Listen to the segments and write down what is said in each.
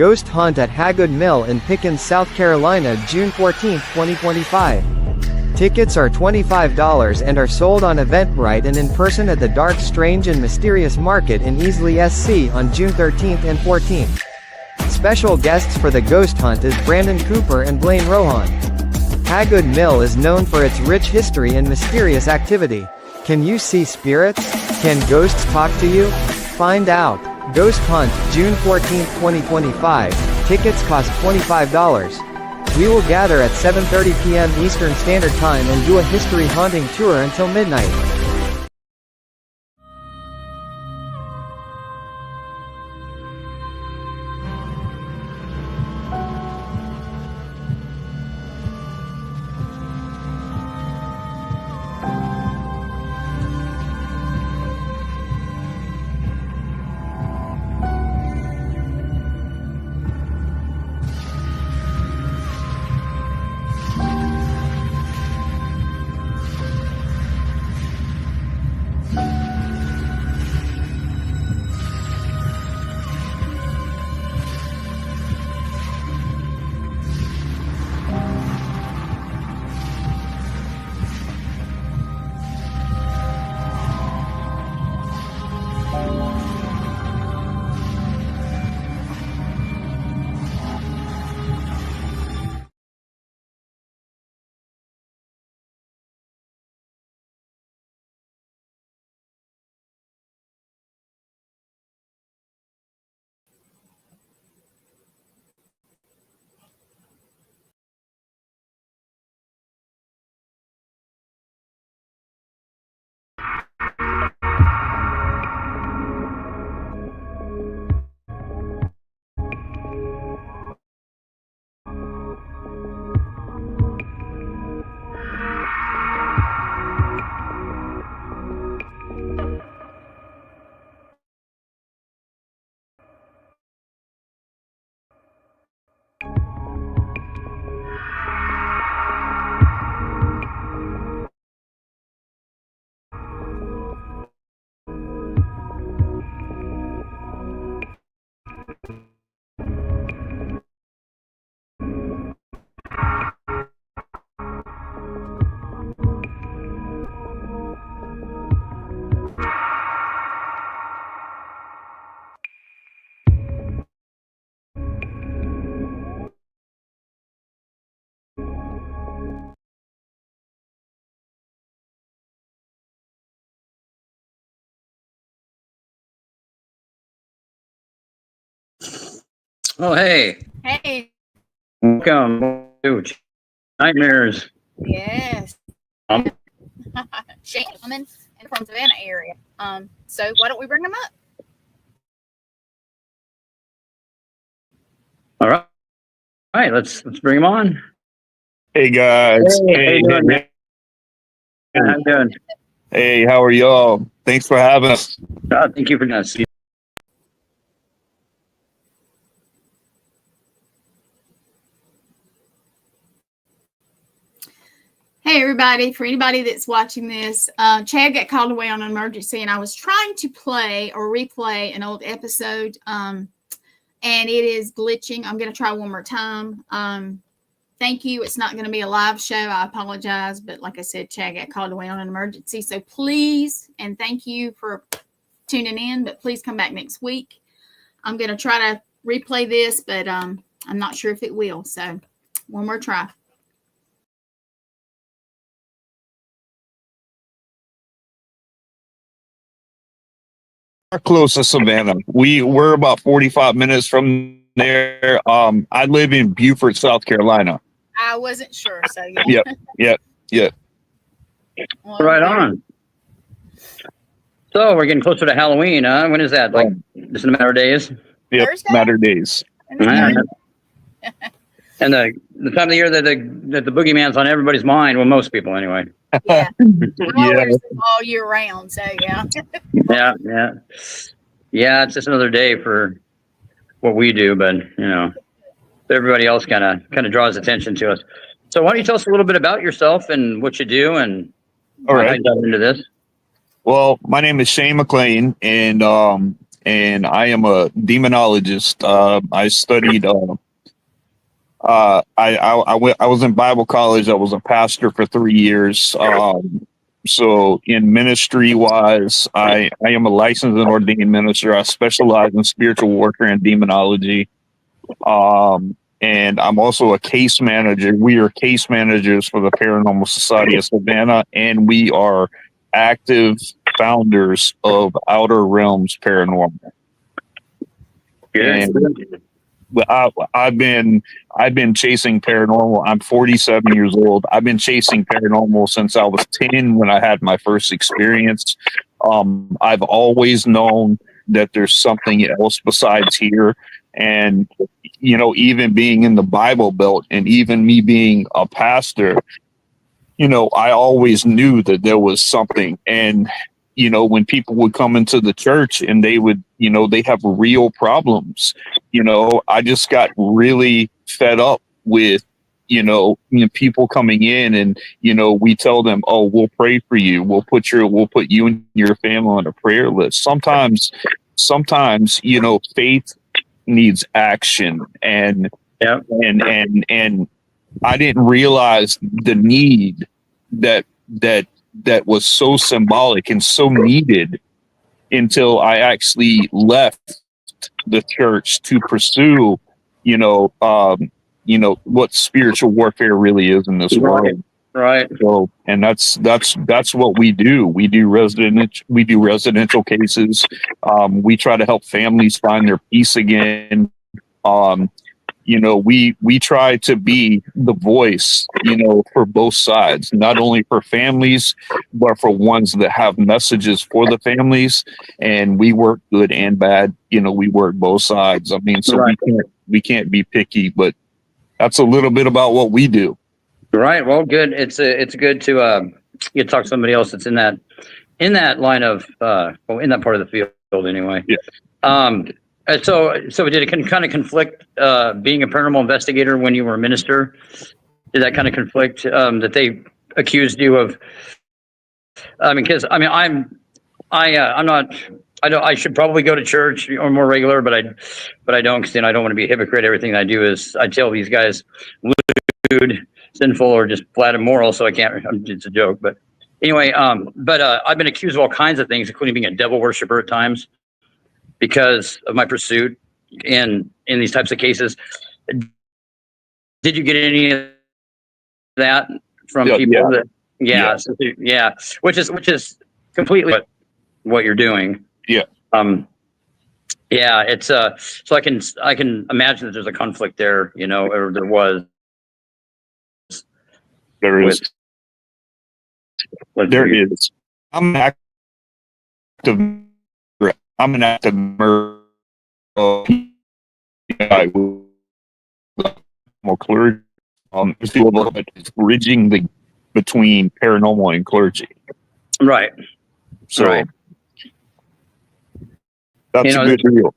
Ghost Hunt at Hagood Mill in Pickens, South Carolina, June 14, 2025. Tickets are $25 and are sold on Eventbrite and in person at the Dark, Strange and Mysterious Market in Easley, SC on June 13th and 14th. Special guests for the Ghost Hunt is Brandon Cooper and Blaine Rohan. Hagood Mill is known for its rich history and mysterious activity. Can you see spirits? Can ghosts talk to you? Find out. Ghost Hunt, June 14, 2025. Tickets cost $25. We will gather at 7:30 p.m. Eastern Standard Time and do a history haunting tour until midnight. Oh, hey. Hey. Welcome to Nightmares. Yes. Shane in from Savannah area. So why don't we bring them up? All right. All right, let's bring them on. Hey guys. Hey, how you doing? How you doing? Hey, how are y'all? Thanks for having us. Thank you for us. Hey everybody, for anybody that's watching this, Chad got called away on an emergency and I was trying to play or replay an old episode and it is glitching. I'm going to try one more time. Thank you. It's not going to be a live show. I apologize. But like I said, Chad got called away on an emergency. So please, and thank you for tuning in, but please come back next week. I'm going to try to replay this, but I'm not sure if it will. So one more try. Close to Savannah. We're about 45 minutes from there. I live in Beaufort, South Carolina. I wasn't sure, so yeah. Yep. Well, Right on. So we're getting closer to Halloween, huh? When is that? Like just in a matter of days? Yep, Thursday? matter of days. And the time of the year that the boogeyman's on everybody's mind, well, most people anyway. Yeah. Yeah. All year round, so yeah. Yeah, it's just another day for what we do, but you know, everybody else kind of draws attention to us. So why don't you tell us a little bit about yourself and what you do and All how right. you got into this? Well, my name is Shane McLean, and and I am a demonologist. I studied. I was in Bible college. I was a pastor for 3 years. So in ministry wise, I am a licensed and ordained minister. I specialize in spiritual warfare and demonology. And I'm also a case manager. We are case managers for the Paranormal Society of Savannah, and we are active founders of Outer Realms Paranormal. And I've been chasing paranormal. I'm 47 years old. I've been chasing paranormal since I was 10 when I had my first experience. I've always known that there's something else besides here. And, you know, even being in the Bible Belt and even me being a pastor, you know, I always knew that there was something. And, you know, when people would come into the church and they would, you know, they have real problems, you know, I just got really fed up with, people coming in and, you know, we tell them, oh, we'll pray for you. We'll put you and your family on a prayer list. Sometimes, you know, faith needs action, and I didn't realize the need that was so symbolic and so needed until I actually left the church to pursue, what spiritual warfare really is in this world. Right. So, and that's what we do. We do residential cases. We try to help families find their peace again. We try to be the voice, for both sides, not only for families, but for ones that have messages for the families. And we work good and bad. We work both sides. I mean, so right. we can't be picky, but that's a little bit about what we do. Right. Well, good. It's good to you talk to somebody else that's in that line of in that part of the field anyway. Yeah. So did it kind of conflict being a paranormal investigator when you were a minister? Did that kind of conflict that they accused you of? Because I'm not. I should probably go to church or more regular, but I don't, because I don't want to be a hypocrite. Everything I do is I tell these guys lewd, sinful, or just flat immoral. So I can't. It's a joke, but anyway. I've been accused of all kinds of things, including being a devil worshiper at times, because of my pursuit in these types of cases. Did you get any of that from people? Yeah. Which is completely what you're doing. Yeah. It's so I can imagine that there's a conflict there, or there was. There is. There is. I'm an active clergy. It's bridging between paranormal and clergy. Right. So right. That's a good deal.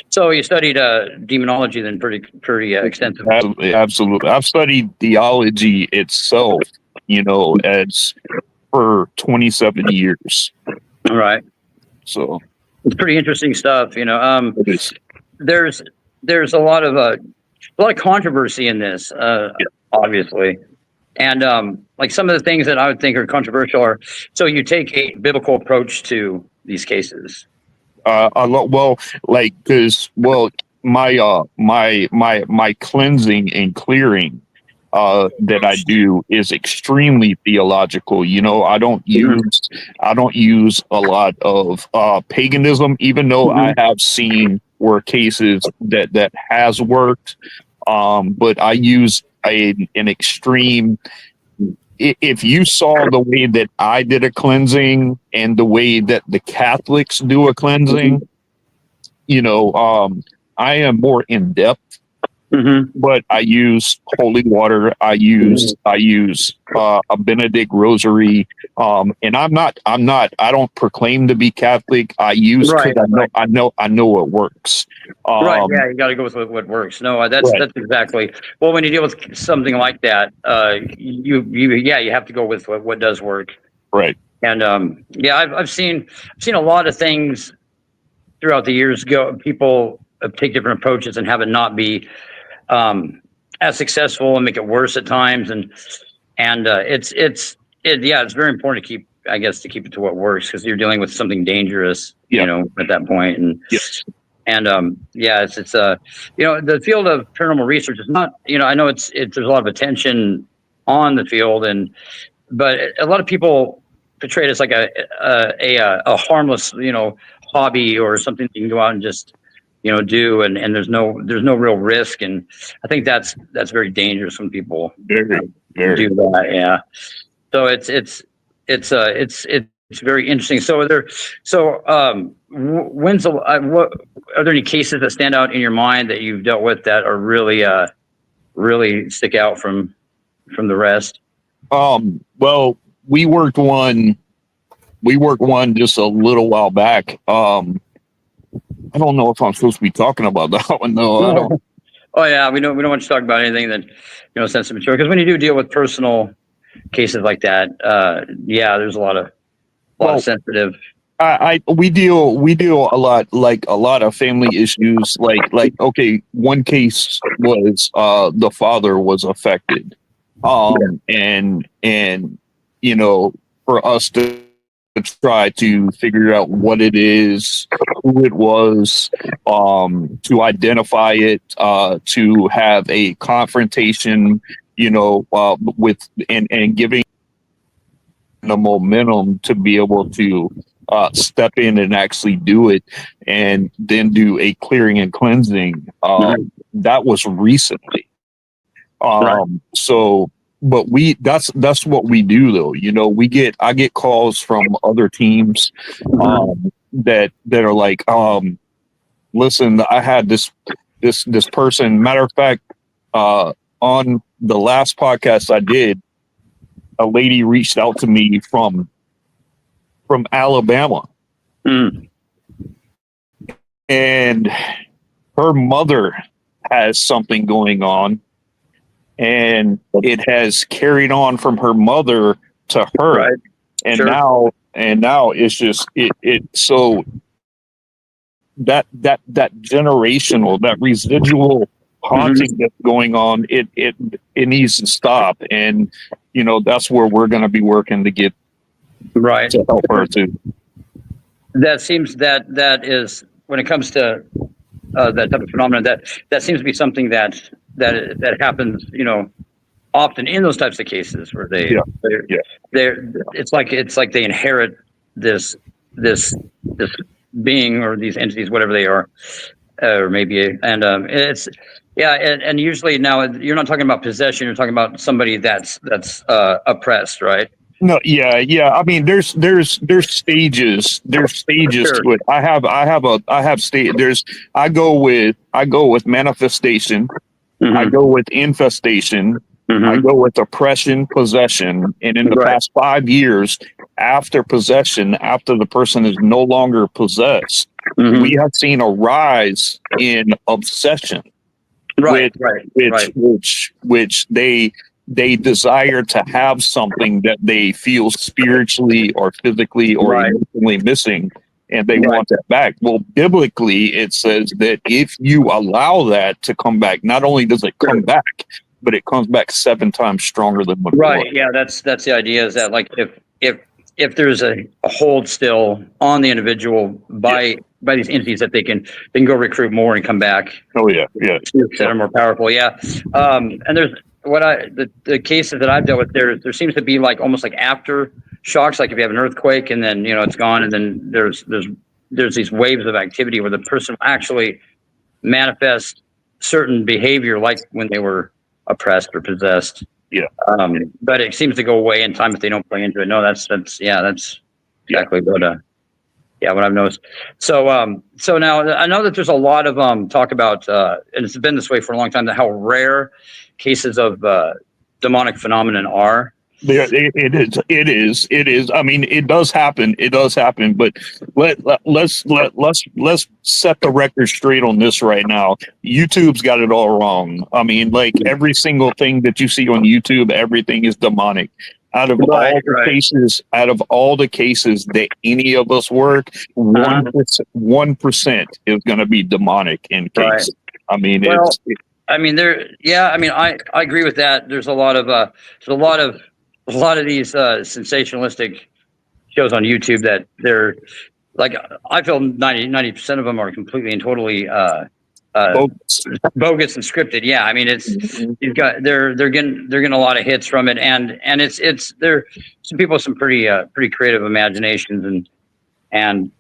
So you studied demonology then pretty extensively. Absolutely. I've studied theology itself, as for 27 years. All right. So it's pretty interesting stuff, It is. There's a lot of controversy in this, obviously. And like some of the things that I would think are controversial are, so you take a biblical approach to these cases. My cleansing and clearing that I do is extremely theological. I don't use a lot of paganism, even though I have seen where cases that has worked. But I use an extreme. If you saw the way that I did a cleansing and the way that the Catholics do a cleansing, I am more in depth. But I use holy water. I use a Benedict rosary. And I don't proclaim to be Catholic. I use because I know it works. Right. Yeah, you got to go with what works. No, that's exactly. Well, when you deal with something like that, you have to go with what does work. Right. And I've seen a lot of things throughout the years, people take different approaches and have it not be as successful and make it worse at times. And it's very important to keep it to what works, because you're dealing with something dangerous, Yeah. at that point. And Yes. and it's the field of paranormal research is not, I know it's there's a lot of attention on the field, but a lot of people portray it as like a harmless, hobby or something you can go out and just, do, and there's no real risk. And I think that's very dangerous when people Very, very. do that. Yeah. So it's very interesting. When's what are there any cases that stand out in your mind that you've dealt with that are really stick out from the rest? Well, we worked one just a little while back. I don't know if I'm supposed to be talking about that one though. I don't. Oh yeah, we don't want to talk about anything that sensitive material, because when you do deal with personal cases like that, there's a lot of sensitive. We deal a lot of family issues. Like okay, one case was the father was affected, and for us to try to figure out what it is, who it was, to identify it, to have a confrontation, with and giving the momentum to be able to step in and actually do it, and then do a clearing and cleansing. That was recently. So, but that's what we do though. I get calls from other teams, that are like, listen, I had this person. Matter of fact, on the last podcast I did, a lady reached out to me from Alabama, and her mother has something going on, and it has carried on from her mother to her, Right. and Sure. now it's just it so that generational, that residual haunting that's going on, it needs to stop, and that's where we're going to be working to get Right. to help her too. That seems that is, when it comes to that type of phenomenon, that seems to be something that happens, often in those types of cases where it's like they inherit this being or these entities, whatever they are, or maybe, and it's and usually now you're not talking about possession, you're talking about somebody that's oppressed, right? No, yeah. I mean, there's stages. There's stages Sure. to it. I have state. I go with manifestation. I go with infestation. I go with oppression, possession, and in the Right. past 5 years, after possession, after the person is no longer possessed, we have seen a rise in obsession. Right. Which they desire to have something that they feel spiritually or physically or emotionally missing, and they want that back. Well, biblically, it says that if you allow that to come back, not only does it come back, but it comes back 7 times stronger than before. Right. Yeah, that's the idea, is that like if there's a hold still on the individual by these entities, that they can go recruit more and come back. Oh yeah. That are more powerful. Yeah. And there's the cases that I've dealt with, there seems to be like almost like after shocks, like if you have an earthquake and then it's gone, and then there's these waves of activity where the person actually manifests certain behavior, like when they were oppressed or possessed. Yeah. But it seems to go away in time if they don't play into it. No, that's exactly what I've noticed. So now I know that there's a lot of talk about, and it's been this way for a long time, that how rare cases of demonic phenomenon are. It is. I mean, it does happen. But let's set the record straight on this right now. YouTube's got it all wrong. I mean, like every single thing that you see on YouTube, everything is demonic. Out of out of all the cases that any of us work, 1% is going to be demonic in case. Right. I mean, well, I mean, I agree with that. There's a lot of these sensationalistic shows on YouTube that they're like, I feel 90% of them are completely and totally bogus and scripted. Yeah, I mean, they're getting a lot of hits from it, and it's there. Some people with some pretty creative imaginations, and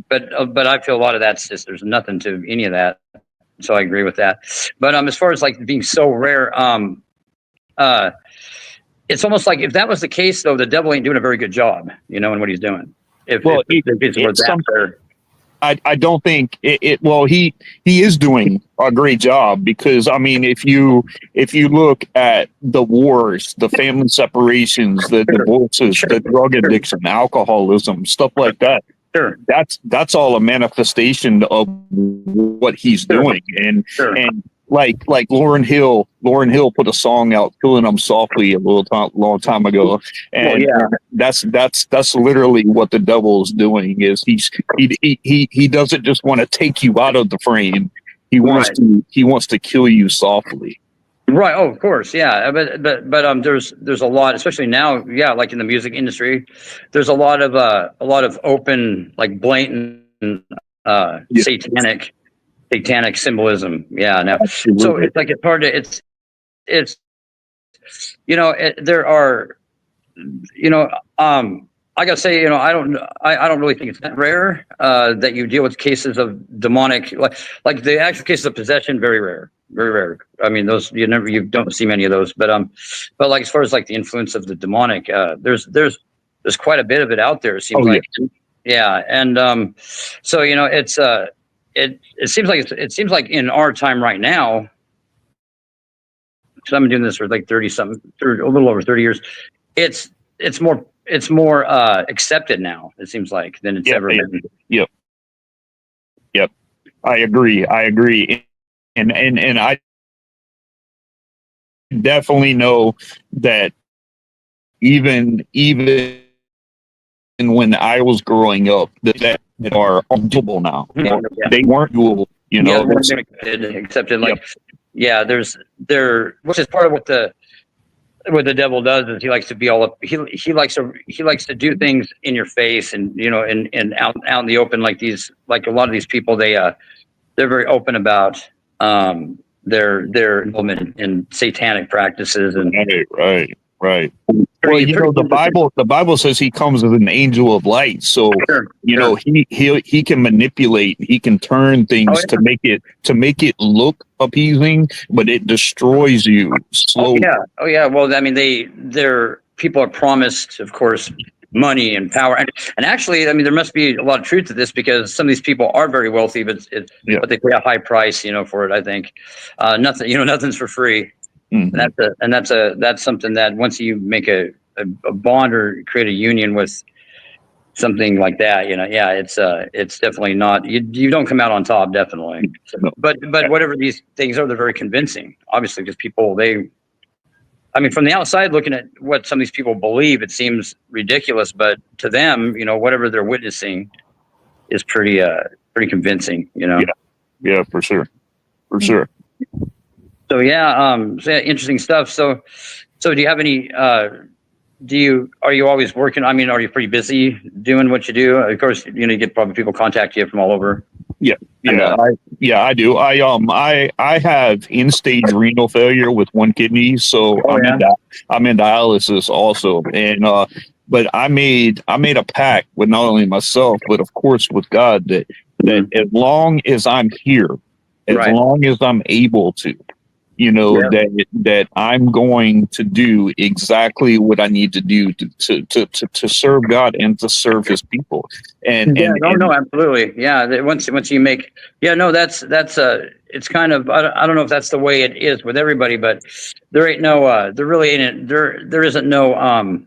but I feel a lot of that's just, there's nothing to any of that. So I agree with that. But as far as like being so rare, it's almost like if that was the case, though, the devil ain't doing a very good job, in what he's doing. I don't think it. Well, he is doing a great job, because I mean, if you look at the wars, the family separations, the divorces, the drug addiction, alcoholism, stuff like that. Sure. That's all a manifestation of what he's doing, and like Lauryn Hill put a song out, "Killing Them Softly," long time ago, and that's literally what the devil is doing. Is he doesn't just want to take you out of the frame. He wants to kill you softly. Right. Oh, of course. Yeah. But there's a lot, especially now. Yeah. Like in the music industry, there's a lot of open, like blatant, satanic symbolism. Yeah. Now, so it's like, it's hard to, there are, I gotta say, I don't really think it's that rare that you deal with cases of demonic, like the actual cases of possession. Very rare. I mean, those you don't see many of those, but like as far as like the influence of the demonic, there's quite a bit of it out there. It seems and so it's it seems like in our time right now. So I've been doing this for like a little over 30 years. It's more accepted now, it seems like, than it's ever been. Yep. I agree. And I definitely know that even when I was growing up, that are doable now. They weren't doable, accepted. Like, which is part of what the devil does, is he likes to be all up. He likes to do things in your face, and and out in the open, like a lot of these people, they're very open about their involvement in satanic practices and right. Well, the Bible says he comes as an angel of light. So he can manipulate, he can turn things to make it look appeasing, but it destroys you slowly. Oh yeah. Well, I mean, their people are promised, of course, money and power, and actually, I mean, there must be a lot of truth to this, because some of these people are very wealthy, but they pay a high price, for it. I think nothing's for free. Mm-hmm. And that's something that once you make a bond or create a union with something like that, it's definitely not, you don't come out on top, definitely. But whatever these things are, they're very convincing, obviously, because people, from the outside looking at what some of these people believe, it seems ridiculous, but to them, whatever they're witnessing is pretty convincing, Yeah, for sure. So interesting stuff. So do you have any? Are you always working? I mean, are you pretty busy doing what you do? Of course, you get probably people contact you from all over. Yeah, I do. I have end-stage renal failure with one kidney, so I'm in dialysis also, and but I made a pact with not only myself, but of course with God, that as long as I'm here, as long as I'm able to, that I'm going to do exactly what I need to do to serve God and to serve His people. Absolutely. Yeah. Once you make, that's it's kind of, I don't know if that's the way it is with everybody, but there ain't no, there really ain't, there isn't no,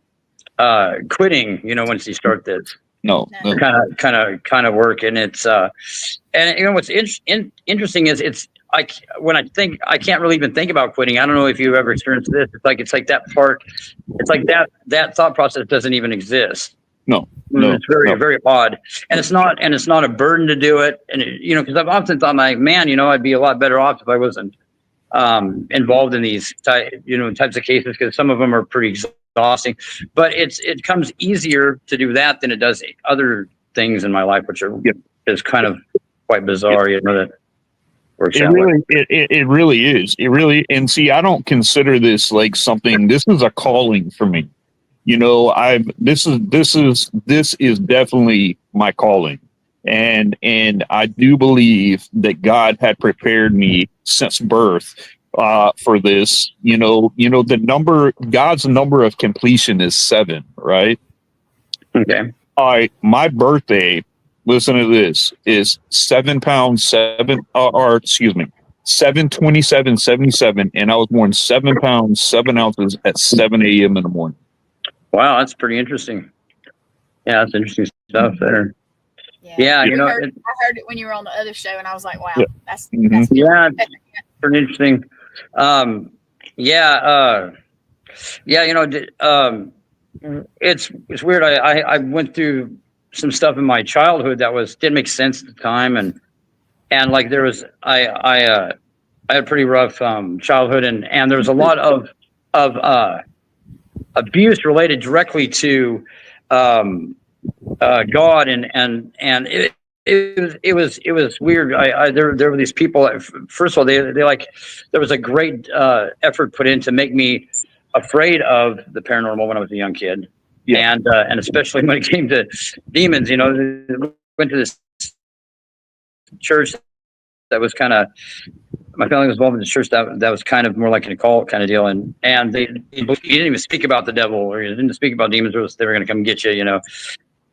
quitting, once you start this. No. Kind of work. And it's, and what's interesting is when I think, I can't really even think about quitting. I don't know if you've ever experienced this. It's like that part. It's like that thought process doesn't even exist. No. It's very odd, and it's not a burden to do it. And because I've often thought, like, man, I'd be a lot better off if I wasn't involved in these types of cases, because some of them are pretty exhausting. But it comes easier to do that than it does other things in my life, which is kind of quite bizarre. That works out. It really is. It really, and see, I don't consider this like something. This is a calling for me. This is definitely my calling, and I do believe that God had prepared me since birth for this. God's number of completion is 7, right? Okay. All right, my birthday, listen to this, is 7 pounds 7/27/77, and I was born 7 pounds 7 ounces at 7 a.m. in the morning. Wow, that's pretty interesting. Yeah, that's interesting stuff there. Yeah, I heard it when you were on the other show, and I was like, wow, that's pretty interesting. It's weird. I went through some stuff in my childhood that didn't make sense at the time, and like there was I had a pretty rough childhood, and there was a lot of abuse related directly to God, and it was weird. There were these people. First of all, they like, there was a great effort put in to make me afraid of the paranormal when I was a young kid, and especially when it came to demons. Went to this church that was kind of, my family was involved in the church that was kind of more like an occult kind of deal, and they didn't even speak about the devil, or they didn't speak about demons, or they were going to come get you,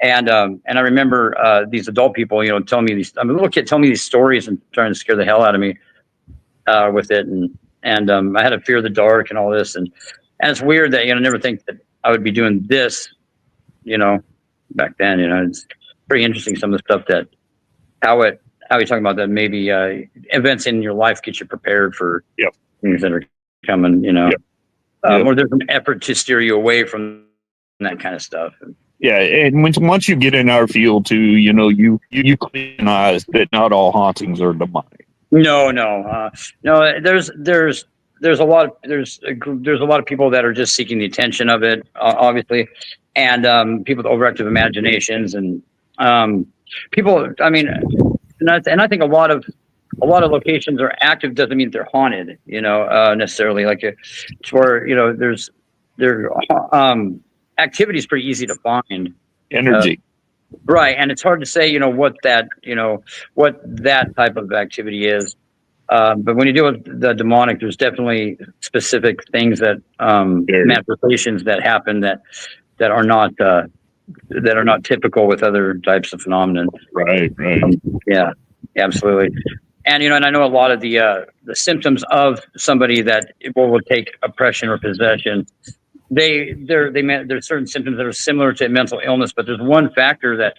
And I remember these adult people, telling me these. I'm a little kid telling me these stories and trying to scare the hell out of me with it, and I had a fear of the dark and all this, and it's weird that I never think that I would be doing this, back then. It's pretty interesting, some of the stuff that how you're talking about that maybe events in your life get you prepared for things that are coming, or there's an effort to steer you away from that kind of stuff. Yeah, and once you get in our field too, you clean eyes that not all hauntings are demonic. No. There's a lot of people that are just seeking the attention of it, obviously, and people with overactive imaginations, and people. I mean, and I think a lot of locations are active doesn't mean they're haunted. Necessarily, like where activity is pretty easy to find. Energy. Right. And it's hard to say, what that type of activity is. But when you deal with the demonic, there's definitely specific things that, manifestations that happen that are not typical with other types of phenomenon. Right. Yeah, absolutely. And, and I know a lot of the symptoms of somebody that will take oppression or possession. There's certain symptoms that are similar to mental illness, but there's one factor that,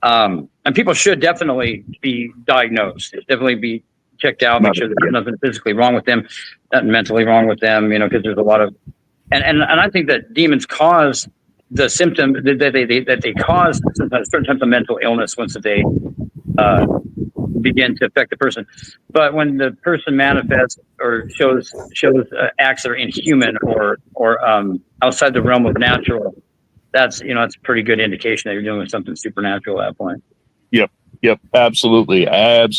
and people should definitely be diagnosed, definitely be checked out, make sure that there's nothing physically wrong with them, nothing mentally wrong with them, because there's a lot of, and I think that demons cause the symptom that they cause certain types of mental illness once they begin to affect the person. But when the person manifests or shows acts that are inhuman or outside the realm of natural, that's it's a pretty good indication that you're dealing with something supernatural at that point. Yep, absolutely. They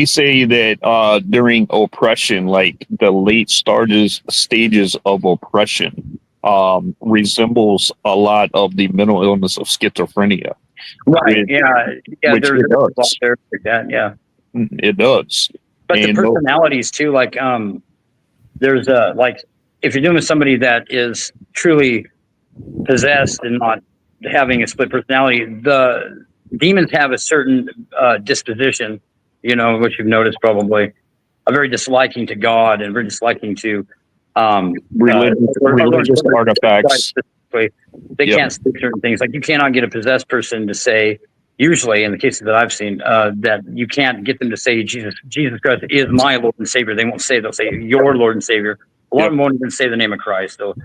say that during oppression, like the late stages of oppression, resembles a lot of the mental illness of schizophrenia. Right. Which it does. It does. But the personalities too, like there's like if you're dealing with somebody that is truly possessed and not having a split personality, the demons have a certain disposition, which you've noticed probably, a very disliking to God and very disliking to religious artifacts. They can't say certain things. Like you cannot get a possessed person to say usually in the cases that I've seen, that you can't get them to say Jesus Christ is my Lord and Savior. They won't say, they'll say your Lord and Savior. A lot of them won't even say the name of Christ. They'll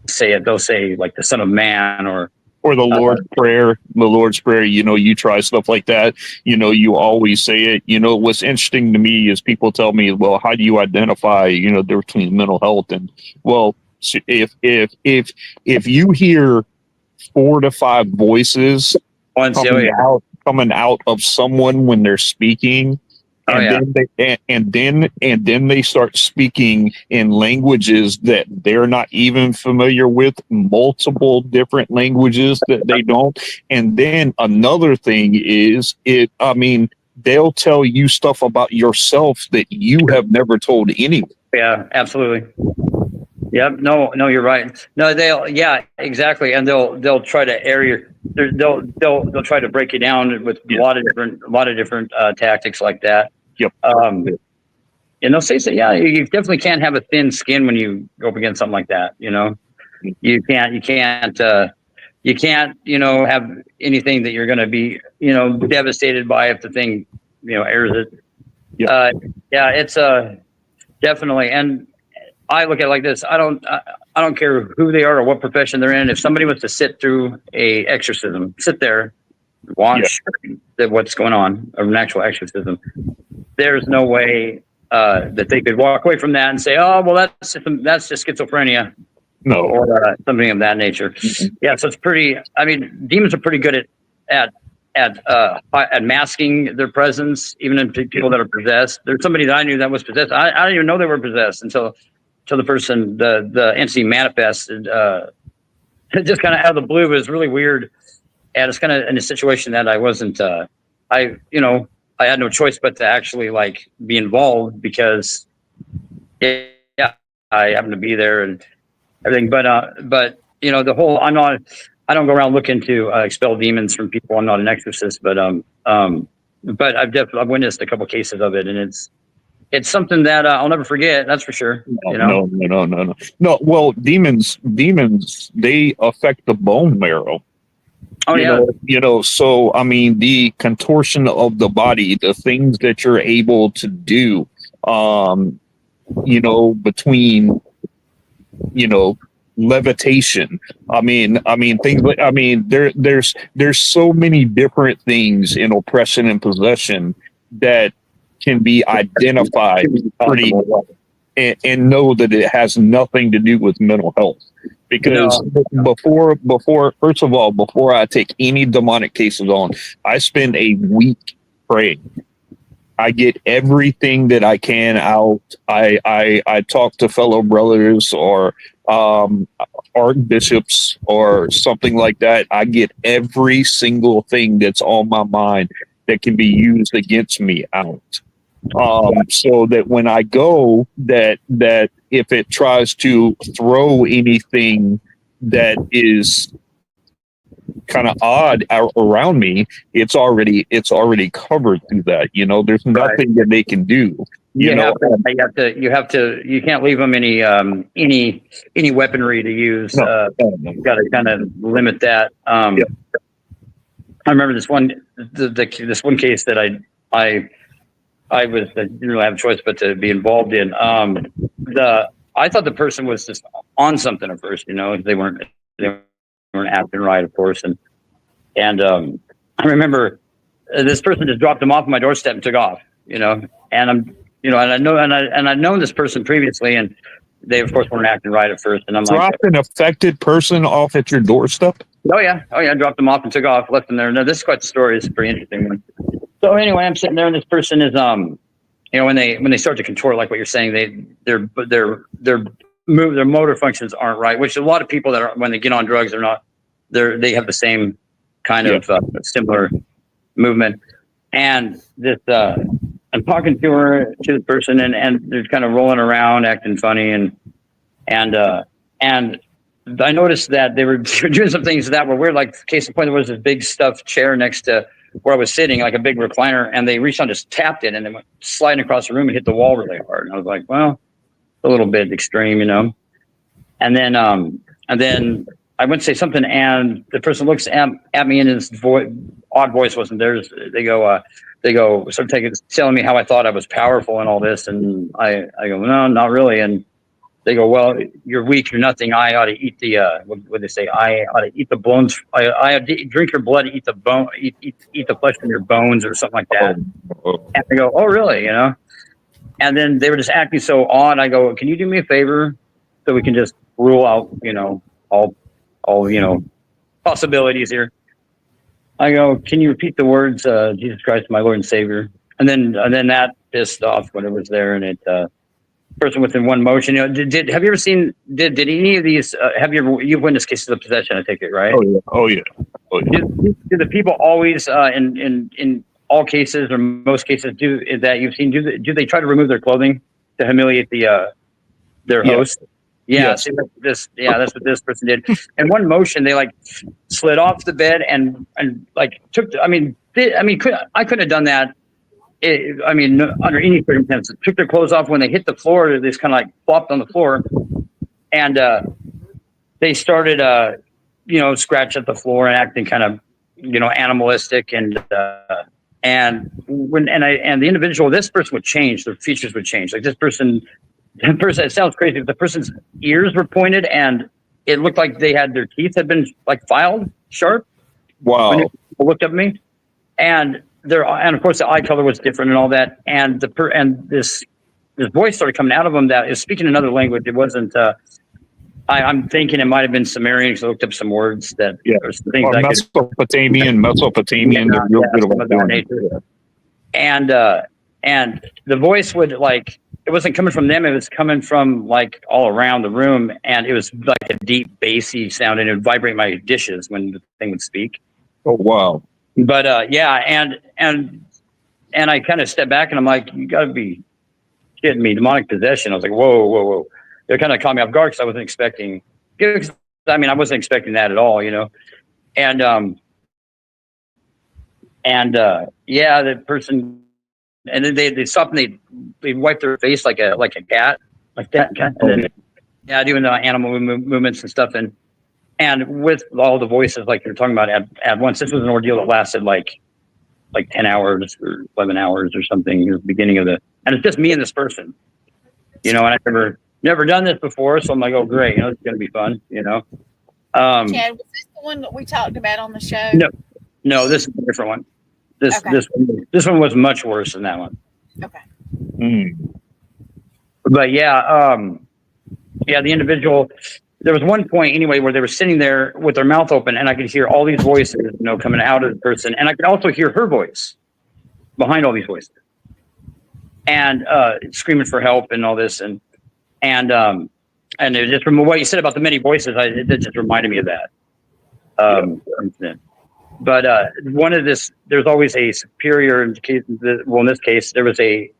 say it. They'll say like the Son of Man or the Lord's Prayer, you try stuff like that, you always say it. What's interesting to me is people tell me, well, how do you identify, the difference between mental health and, well, if you hear 4 to 5 voices coming out of someone when they're speaking, and then they start speaking in languages that they're not even familiar with, multiple different languages that they don't. And then another thing is they'll tell you stuff about yourself that you have never told anyone. Yeah, absolutely. Yep. No, you're right. No, exactly. And they'll try to they'll try to break you down with a lot of different tactics like that. Yep. And they'll say, you definitely can't have a thin skin when you go up against something like that. You can't have anything that you're going to be, devastated by if the thing, airs it. Yep. It's definitely. And I look at it like this. I don't care who they are or what profession they're in. If somebody was to sit through a exorcism, sit there, watch what's going on, or an actual exorcism, there's no way that they could walk away from that and say, oh, well, that's just schizophrenia. No. Or something of that nature. Yeah. So it's pretty, demons are pretty good at masking their presence, even in people that are possessed. There's somebody that I knew that was possessed. I didn't even know they were possessed until the person, the entity manifested, just kind of out of the blue. It was really weird. And it's kind of in a situation that I wasn't, I had no choice but to actually be involved because, I happened to be there and everything. But the whole, I don't go around looking to expel demons from people. I'm not an exorcist, but I've witnessed a couple cases of it, and it's something that I'll never forget. That's for sure. No. Well, demons, they affect the bone marrow. So the contortion of the body, the things that you're able to do, between, levitation. Things like, there's so many different things in oppression and possession that can be identified pretty and know that it has nothing to do with mental health. Because first of all, before I take any demonic cases on, I spend a week praying. I get everything that I can out. I talk to fellow brothers or archbishops or something like that. I get every single thing that's on my mind that can be used against me out. So that when I go, that if it tries to throw anything that is kind of odd around me, it's already covered through that. There's nothing that they can do. You can't leave them any weaponry to use. You've got to kind of limit that. I remember this one case that I didn't really have a choice but to be involved in. I thought the person was just on something at first, they weren't acting right, of course. And I remember this person just dropped them off on my doorstep and took off, and I'd known this person previously, and they of course weren't acting right at first. And I'm dropped an affected person off at your doorstep? Oh yeah. Dropped them off and took off, left them there. No, this is quite the story. It's a pretty interesting one. So anyway, I'm sitting there, and this person is, when they start to contort, like what you're saying, their motor functions aren't right. Which a lot of people when they get on drugs, they have the same kind of similar movement. And this, I'm talking to this person, and they're kind of rolling around, acting funny, and I noticed that they were doing some things that were weird. Like, case in point, there was this big stuffed chair next to where I was sitting, like a big recliner, and they reached on, just tapped it, and it went sliding across the room and hit the wall really hard. And I was like, well, a little bit extreme, And then I wouldn't say something, and the person looks at me, and his odd voice wasn't theirs. They go, start telling me how I thought I was powerful and all this, and I go, no, not really. And they go, well, you're weak, you're nothing. I ought to eat the what they say? I ought to eat the bones. I ought to drink your blood, eat the bone, eat the flesh from your bones, or something like that. And I go, oh, really? You know. And then they were just acting so odd. I go, can you do me a favor so we can just rule out, you know, all you know, possibilities here? I go, can you repeat the words, Jesus Christ, my Lord and Savior? And then that pissed off whatever was there, and it person within one motion. You know, have you ever seen? Did any of these? You've witnessed cases of possession? I take it, right? Oh yeah. Do the people always in all cases or most cases that you've seen? Do they try to remove their clothing to humiliate their host? Yeah, see, that's what this person did. In one motion, they like slid off the bed and like took. I couldn't have done that. Under any circumstances, took their clothes off when they hit the floor. They just kind of like flopped on the floor, and they started, scratch at the floor and acting kind of, animalistic. And the individual, this person would change. Their features would change. Like this person. It sounds crazy, but the person's ears were pointed, and it looked like their teeth had been like filed sharp. Wow! When they looked at me, and of course the eye color was different and all that, and this voice started coming out of them that is speaking another language. It wasn't. I'm thinking it might have been Sumerian because I looked up some words that there's things or Mesopotamian. And the voice would like. It wasn't coming from them. It was coming from like all around the room, and it was like a deep, bassy sound, and it would vibrate my dishes when the thing would speak. Oh wow! But and I kind of stepped back, and I'm like, "You got to be kidding me!" Demonic possession. I was like, "Whoa!" It kind of caught me off guard because I wasn't expecting. I wasn't expecting that at all, you know. And the person. And then they stop and they wipe their face like a cat, like that. And then, doing the animal movements and stuff. And with all the voices like you're talking about at once, this was an ordeal that lasted like 10 hours or 11 hours or something. The beginning of and it's just me and this person, and I've never done this before. So I'm like, oh great, it's going to be fun, Chad, was this the one that we talked about on the show? No, this is a different one. This one was much worse than that one. Okay. But the individual. There was one point anyway where they were sitting there with their mouth open, and I could hear all these voices, coming out of the person, and I could also hear her voice behind all these voices, and screaming for help and all this, and it just from what you said about the many voices, it just reminded me of that incident. But one of there's always a superior. In this case, there was a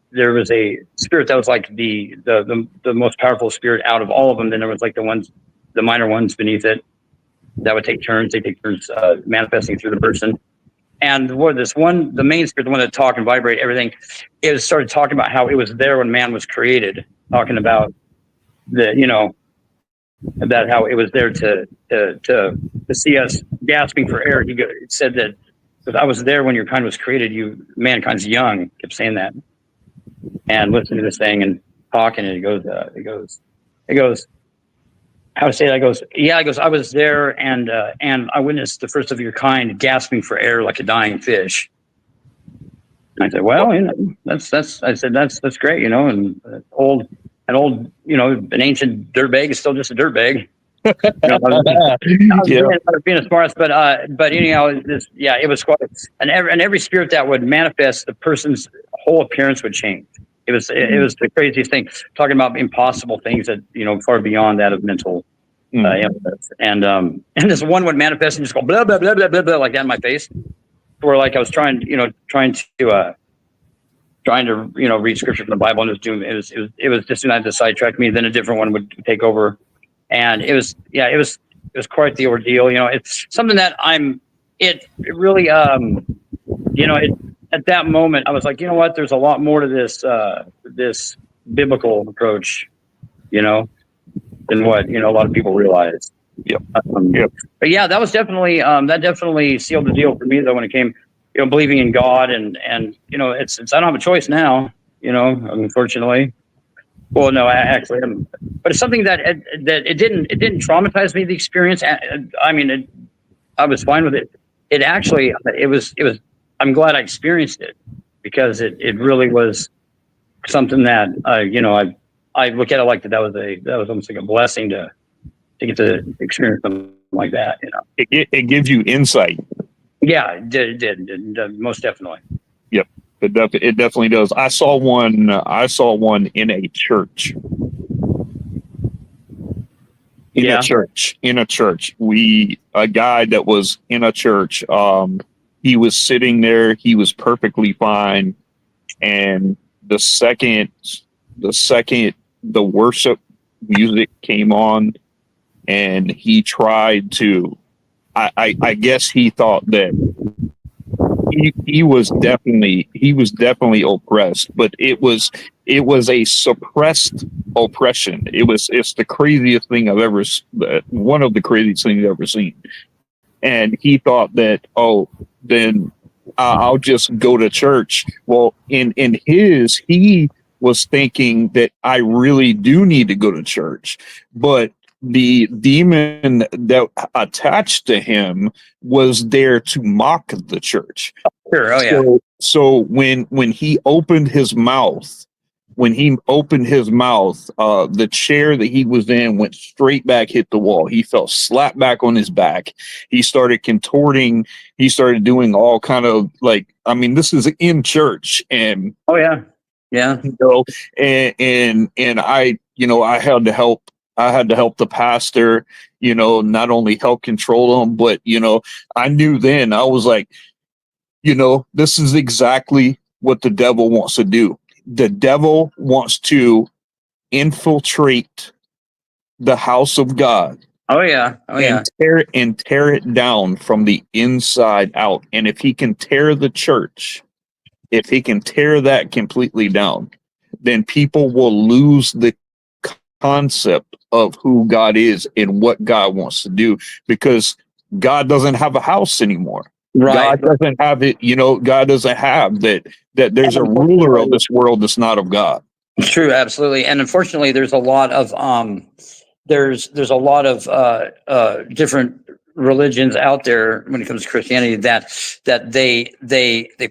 spirit that was like the most powerful spirit out of all of them. Then there was like the minor ones beneath it that would take turns. They take turns manifesting through the person. And the main spirit, the one that talk and vibrate everything, it started talking about how it was there when man was created, talking about about how it was there to see us gasping for air. It said that I was there when your kind was created. Mankind's young. It kept saying that, and listening to this thing and talking. And it goes. How to say that? It goes. I was there, and I witnessed the first of your kind gasping for air like a dying fish. And I said, well, that's great, and an ancient dirtbag is still just a dirtbag. Being a smart, but anyhow, it was quite, and every spirit that would manifest, the person's whole appearance would change. It was the craziest thing, talking about impossible things that far beyond that of mental illness. And this one would manifest and just go blah blah blah blah blah blah like that in my face, where like I was trying to read scripture from the Bible, and it was just enough to sidetrack me. Then a different one would take over, and it was quite the ordeal. It's something that it really at that moment I was like, there's a lot more to this biblical approach, than what a lot of people realize. Yep. Yep. But yeah, that was definitely that definitely sealed the deal for me though when it came, believing in God and it's I don't have a choice now, unfortunately. Well, no, actually, but it's something that it didn't traumatize me. The experience, I mean, I was fine with it. It actually, it was. I'm glad I experienced it because it really was something that I look at it like that was almost like a blessing to get to experience something like that. It gives you insight. Yeah, it did most definitely. Yep, it definitely does. I saw one in a church. In a church. A guy that was in a church. He was sitting there. He was perfectly fine, and the second the worship music came on, and he tried to. I guess he thought that he was definitely oppressed, but it was a suppressed oppression. It's the craziest thing one of the craziest things I've ever seen. And he thought that, then I'll just go to church. Well, he was thinking that I really do need to go to church, but the demon that attached to him was there to mock the church. Sure. Oh yeah. So when he opened his mouth, the chair that he was in went straight back, hit the wall. He fell slapped back on his back. He started contorting. He started doing all kind of this is in church, and oh yeah, yeah. And I had to help. I had to help the pastor, not only help control them, but, I knew then, I was like, this is exactly what the devil wants to do. The devil wants to infiltrate the house of God. Oh yeah. Oh yeah. And tear it down from the inside out. And if he can tear the church, if he can tear that completely down, then people will lose the concept of who God is and what God wants to do, because God doesn't have a house anymore. Right. God doesn't have it. God doesn't have that there's a ruler of this world that's not of God. It's true. Absolutely. And unfortunately, there's a lot of there's a lot of different religions out there when it comes to Christianity that they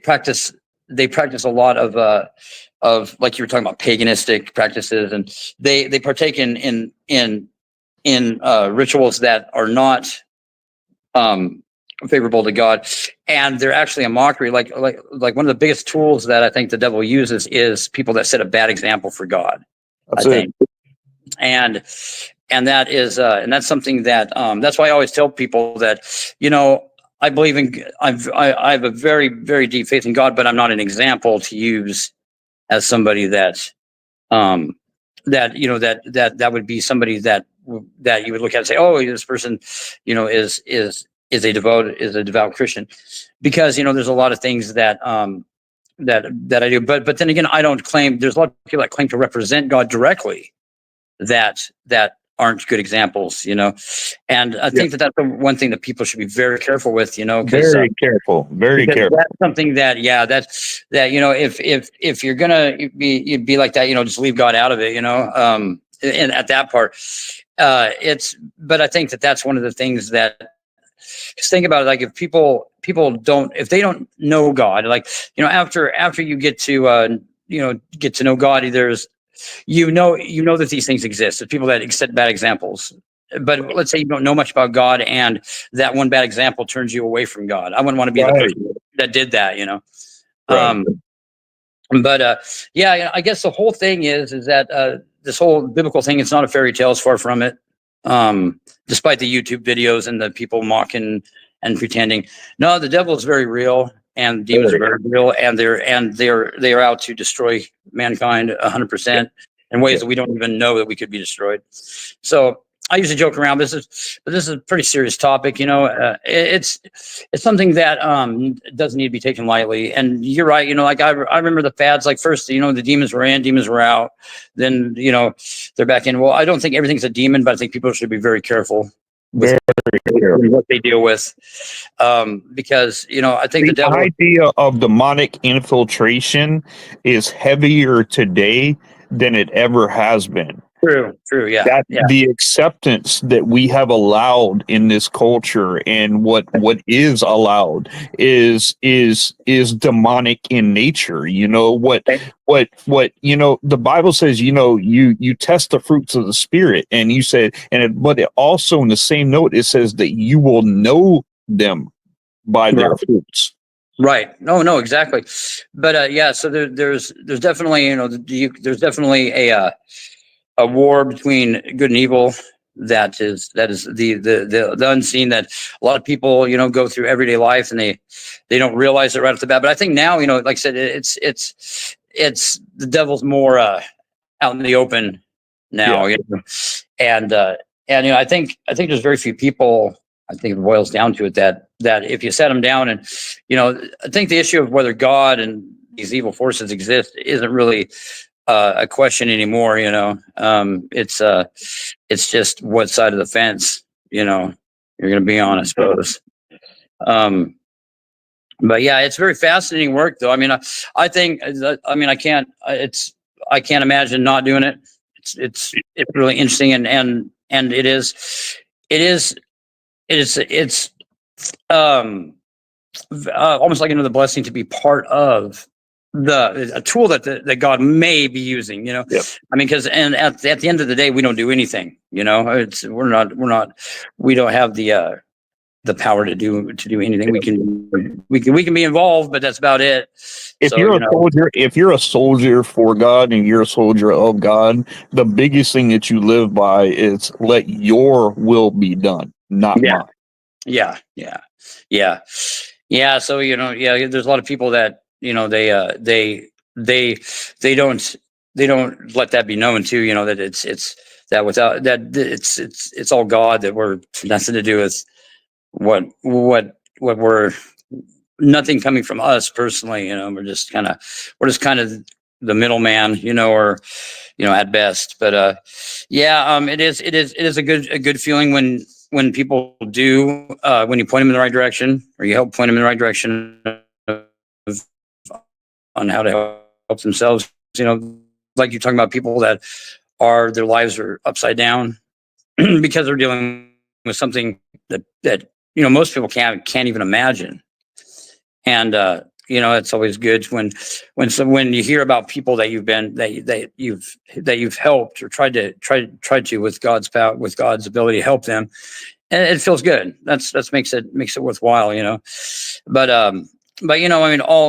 practice a lot of like you were talking about paganistic practices, and they partake in rituals that are not favorable to God, and they're actually a mockery. Like one of the biggest tools that I think the devil uses is people that set a bad example for God. That's it. And that is and that's something that that's why I always tell people that I believe in I have a very, very deep faith in God, but I'm not an example to use as somebody that that would be somebody that you would look at and say, oh, this person is a devout Christian, because there's a lot of things that that I do, but then again, I don't claim. There's a lot of people that claim to represent God directly that aren't good examples, and I think that's the one thing that people should be very careful with, very careful. That's something that if you're gonna be like that, just leave God out of it, and at that part, but I think that's one of the things that, just think about it, like if people if they don't know God, like after you get to know God, there's that these things exist. There's people that set bad examples, but let's say you don't know much about God, and that one bad example turns you away from God. I wouldn't want to be the person that did that, Right. But I guess the whole thing is that this whole biblical thing, it's not a fairy tale. It's far from it. Despite the YouTube videos and the people mocking and pretending, no, the devil is very real, and demons are very real, and they're out to destroy mankind 100% in ways that we don't even know that we could be destroyed. So I usually joke around. But this is a pretty serious topic. It's something that doesn't need to be taken lightly. And you're right. Like I remember the fads. Like first, the demons were in, demons were out. Then they're back in. Well, I don't think everything's a demon, but I think people should be very careful with Very careful. what they deal with, because I think the The devil. idea of demonic infiltration is heavier today than it ever has been. True, yeah, That yeah, the acceptance that we have allowed in this culture and what is allowed is demonic in nature. The Bible says, you test the fruits of the spirit, and you said, but it also, in the same note, it says that you will know them by their right. fruits. Right. No, exactly. But yeah, so there's definitely there's definitely a war between good and evil that is the unseen, that a lot of people go through everyday life, and they don't realize it right off the bat. But I think now, like I said, it's the devil's more out in the open now. Yeah. And I think there's very few people. I think it boils down to it that if you set them down, and I think the issue of whether God and these evil forces exist isn't really a question anymore. It's just what side of the fence you're going to be on, I suppose. But yeah, it's very fascinating work, though. I mean, I think, I can't imagine not doing it. It's really interesting, and it's almost like another blessing to be part of a tool that God may be using. Yep. I mean, because at the end of the day, we don't do anything. We don't have the power to do anything. We can be involved, but that's about it. If you're a soldier for God and you're a soldier of God, the biggest thing that you live by is let your will be done, not mine. Yeah. So there's a lot of people that they don't let that be known too. That it's that without that it's all God, that we're nothing to do with what we're, nothing coming from us personally. We're just kind of the middleman, or at best. But it is a good feeling when people do, when you point them in the right direction, or you help point them in the right direction on how to help themselves. Like you're talking about people that their lives are upside down because they're dealing with something that most people can't even imagine. And it's always good when you hear about people that you've helped or tried to with God's power, with God's ability to help them, and it feels good. That's makes it worthwhile. But all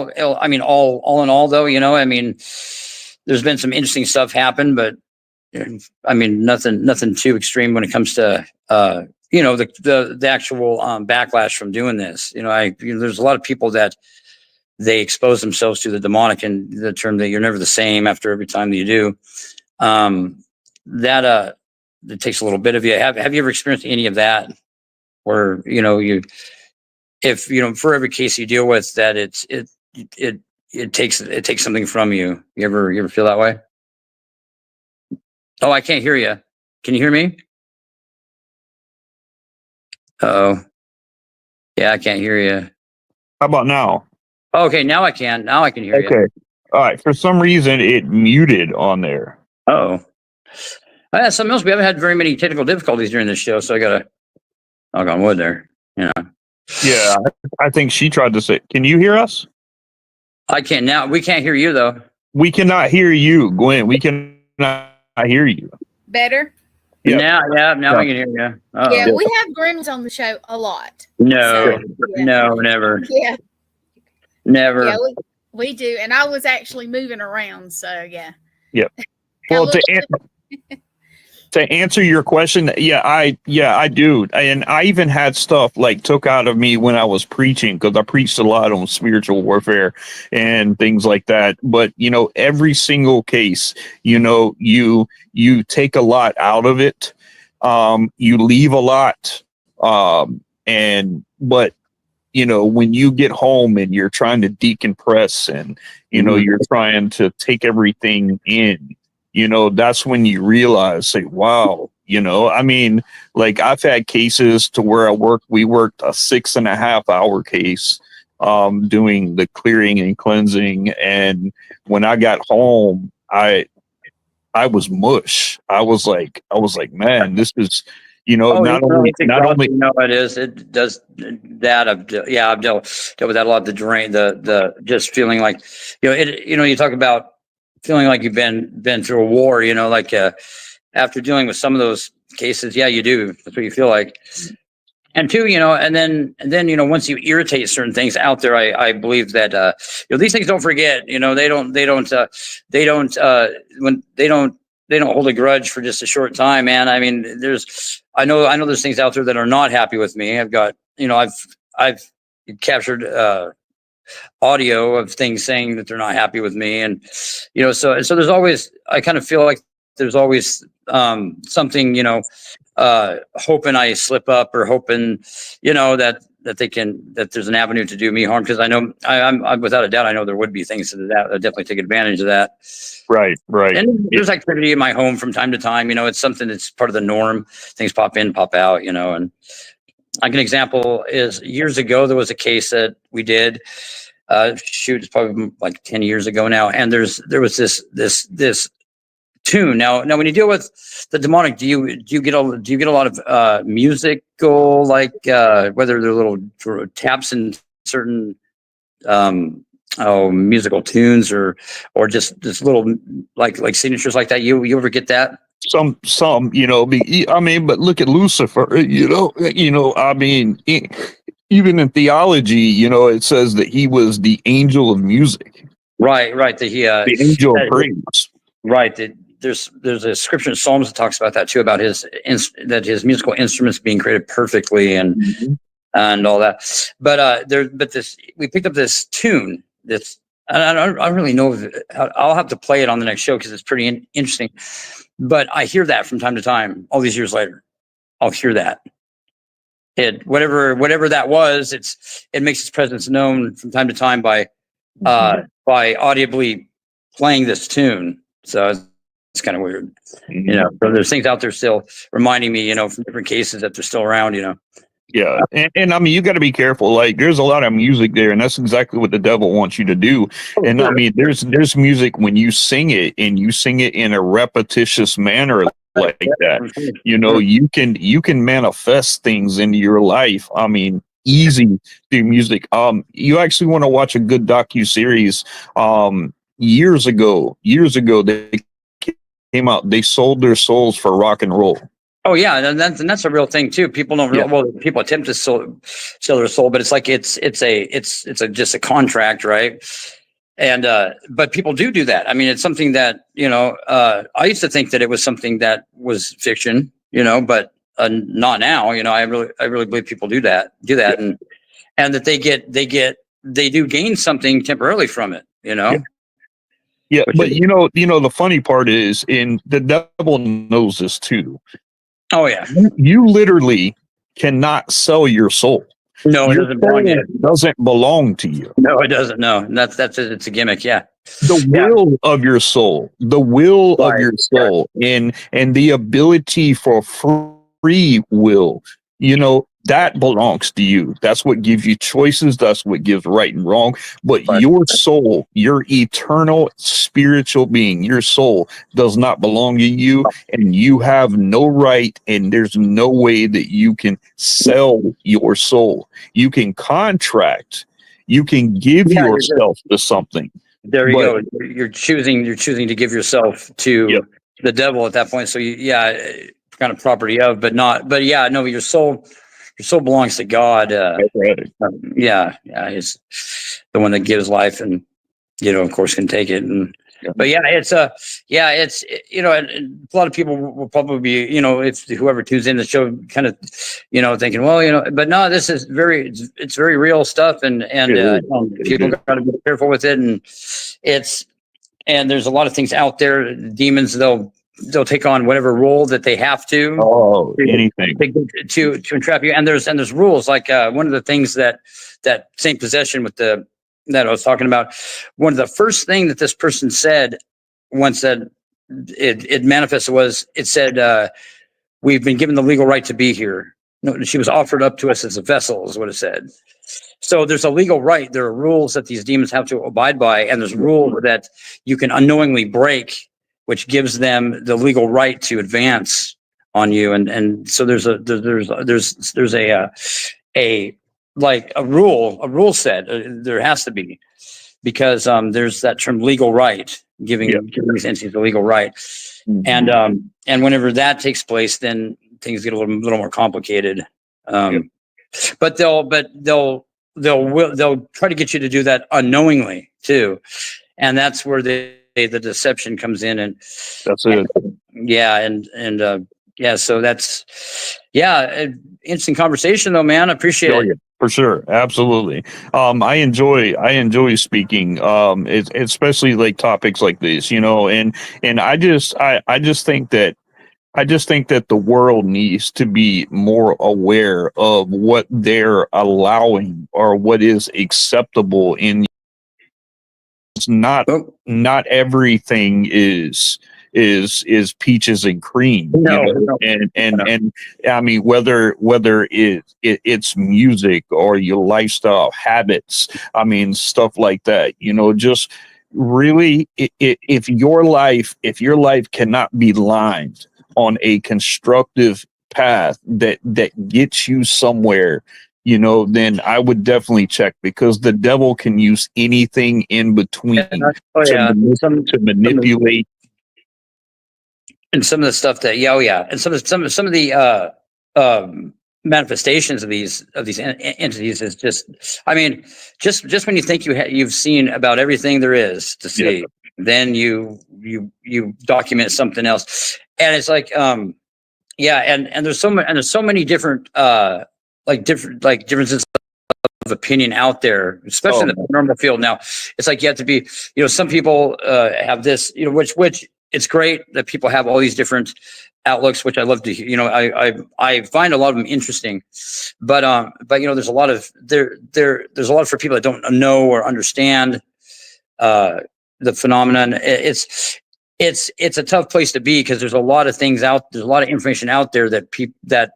in all, though, there's been some interesting stuff happen, but nothing too extreme when it comes to the actual backlash from doing this. There's a lot of people that they expose themselves to the demonic, and the term that you're never the same after every time that you do. That it takes a little bit of you. Have you ever experienced any of that, where for every case you deal with, that it takes something from you? You ever feel that way? Oh, I can't hear you. Can you hear me? Oh, yeah, I can't hear you. How about now? Okay, now I can. Now I can hear you. Okay. All right. For some reason, it muted on there. Oh, something else. We haven't had very many technical difficulties during this show, so I gotta knock on wood there. Yeah, I think she tried to say. Can you hear us? I can't now. We can't hear you though. We cannot hear you, Gwen. We cannot hear you. Better? Yeah. Now I can hear you. Uh-oh. Yeah, we have grooms on the show a lot. No, yeah. No, never. Yeah. Never. Yeah, we do. And I was actually moving around, so yeah. Yep. Well, to answer your question, I do. And I even had stuff like took out of me when I was preaching, because I preached a lot on spiritual warfare and things like that. But, every single case, you take a lot out of it. You leave a lot. But when you get home and you're trying to decompress and, you're trying to take everything in, that's when you realize, say, wow, I mean, like I've had cases to where we worked a 6.5 hour case, doing the clearing and cleansing. And when I got home, I was mush. I was like, man, this is, not only, it is. It does that. I've dealt with that a lot. The drain, the just feeling like, you talk about feeling like you've been through a war, like, after dealing with some of those cases, yeah, you do. That's what you feel like. And two, and then, once you irritate certain things out there, I believe that, these things don't forget, they don't hold a grudge for just a short time, man. I mean, I know there's things out there that are not happy with me. I've got, I've captured, audio of things saying that they're not happy with me. And, so there's always, I kind of feel like there's always, something, hoping I slip up, or hoping, that there's an avenue to do me harm. Cause I know I'm without a doubt, I know there would be things that definitely take advantage of that. Right. And there's activity in my home from time to time, it's something that's part of the norm. Things pop in, pop out, and like an example is years ago, there was a case that we did, it's probably like 10 years ago now. And there was this tune. Now when you deal with the demonic, do you get a lot of musical, like whether they're little taps in certain musical tunes or just this little like signatures like that? You ever get that? Some, I mean, but look at Lucifer, I mean, even in theology, it says that he was the angel of music. Right. The angel of praise. Right. There's a scripture in Psalms that talks about that too, about his musical instruments being created perfectly and all that. But we picked up this tune that's, I don't really know I'll have to play it on the next show because it's pretty interesting. But I hear that from time to time, all these years later. I'll hear that. Whatever that was, it makes its presence known from time to time by audibly playing this tune. So it's kind of weird, so there's things out there still reminding me, from different cases that they're still around, Yeah. And I mean, you got to be careful. Like there's a lot of music there, and that's exactly what the devil wants you to do. And sure. I mean, there's music when you sing it and you sing it in a repetitious manner like that, you can manifest things into your life. I mean, easy through music. You actually want to watch a good docu-series. Years ago, they came out, they sold their souls for rock and roll. Oh yeah, and that's a real thing too. People don't realize, well, people attempt to sell their soul, but it's like it's just a contract, right? And but people do that. I mean, it's something that I used to think that it was something that was fiction, but not now. I really believe people do that, and that they do gain something temporarily from it, Yeah, but the funny part is, the devil knows this too. Oh yeah, you literally cannot sell your soul. No, it doesn't belong to you. No, it doesn't. No, that's it. It's a gimmick. Yeah, the will of your soul, and the ability for free will. That belongs to you. That's what gives you choices. That's what gives right and wrong. But your soul, your eternal spiritual being, your soul does not belong to you, and you have no right, and there's no way that you can sell your soul. You can contract. You can give yourself to something. There you go. You're choosing to give yourself to the devil at that point. So kind of property of, but your soul belongs to God. Right. He's the one that gives life, and of course can take it. And but it's a lot of people will probably be if whoever tunes in the show kind of thinking, well, but no, this is it's very real stuff, and people got to be careful with it, and there's a lot of things out there. Demons, they'll take on whatever role that they have to. Anything to entrap you. And there's rules. Like one of the things that same possession that I was talking about. One of the first thing that this person said once that it manifested was, it said, we've been given the legal right to be here. No, she was offered up to us as a vessel, is what it said. So there's a legal right. There are rules that these demons have to abide by, and there's rules that you can unknowingly break, which gives them the legal right to advance on you. And so there's a rule set. There has to be, because there's that term legal right, giving these entities the legal right. And whenever that takes place, then things get a little more complicated. But they'll try to get you to do that unknowingly too, and that's where the deception comes in. And that's it. So that's interesting conversation though, man. I appreciate it. For sure, absolutely. I enjoy speaking, especially like topics like this, you know, and I just think that the world needs to be more aware of what they're allowing or what is acceptable in. It's not everything is peaches and cream. No, you know? And I mean, whether it's music or your lifestyle habits, I mean, stuff like that, you know, just really, if your life cannot be lined on a constructive path that gets you somewhere, you know, then I would definitely check, because the devil can use anything in between to manipulate. And some of the stuff that and some of the manifestations of these entities is just, I mean, just when you think you've seen about everything there is to see, then you document something else, and it's like and there's so many different differences of opinion out there, especially in the paranormal field. Now it's like you have to be, you know, some people have this, you know, which it's great that people have all these different outlooks, which I love to hear. You know, I find a lot of them interesting, but you know, there's a lot there's a lot for people that don't know or understand the phenomenon. It's a tough place to be, because there's a lot of things there's a lot of information out there that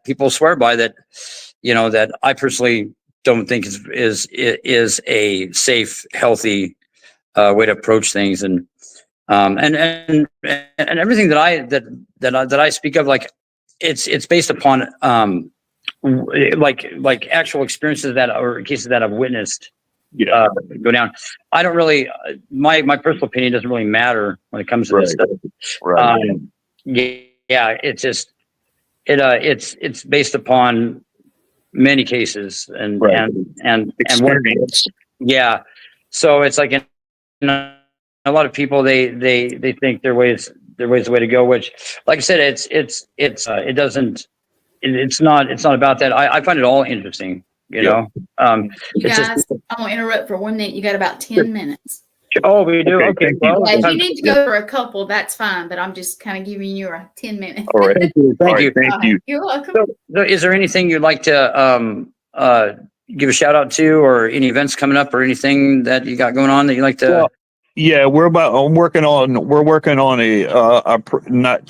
people swear by, that, you know, that I personally don't think is a safe, healthy way to approach things. And everything that I speak of, like it's based upon like actual experiences or cases that I've witnessed go down. I don't really, my personal opinion doesn't really matter when it comes to this stuff. It's just it's based upon many cases and experience. So it's like a lot of people they think their way is the way to go, which, like I said, it's not about that. I find it all interesting, you know. You guys, I'm gonna interrupt for 1 minute. You got about 10 minutes. Oh, we do. Okay. Well, if you need to go for a couple, that's fine. But I'm just kind of giving you a 10 minutes. All right. Thank you. You're welcome. So, is there anything you'd like to give a shout out to, or any events coming up, or anything that you got going on that you like to? Well, yeah, we're working on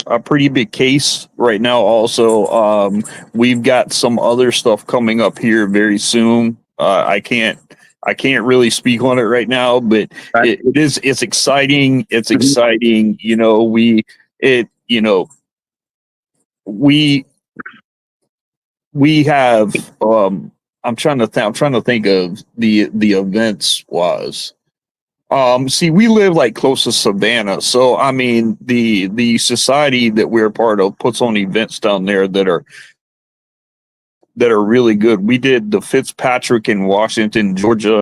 a pretty big case right now. Also, we've got some other stuff coming up here very soon. I can't really speak on it right now, but it's exciting. It's exciting. You know, we have, I'm trying to think of the events was. See, we live like close to Savannah, so I mean, the society that we're a part of puts on events down there that are really good. We did the Fitzpatrick in Washington, Georgia.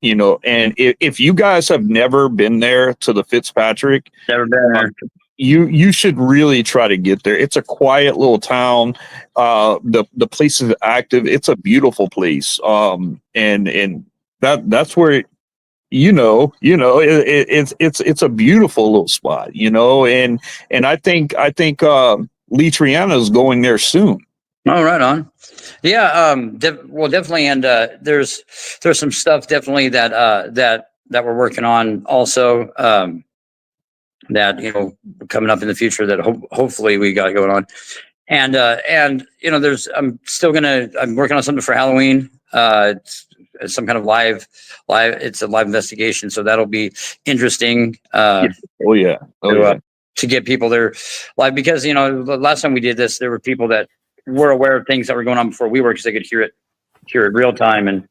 You know, and if you guys have never been there to the Fitzpatrick, never been there. You should really try to get there. It's a quiet little town. The place is active. It's a beautiful place. And that's where it's a beautiful little spot, you know, and I think Lee Triana is going there soon. Oh, right on. Yeah. Well, definitely. And there's some stuff definitely that we're working on also, that, you know, coming up in the future that hopefully we got going on. And I'm working on something for Halloween. It's some kind of it's a live investigation, so that'll be interesting. To get people there live, because the last time we did this, there were people that were aware of things that were going on before we were, because they could hear it real time.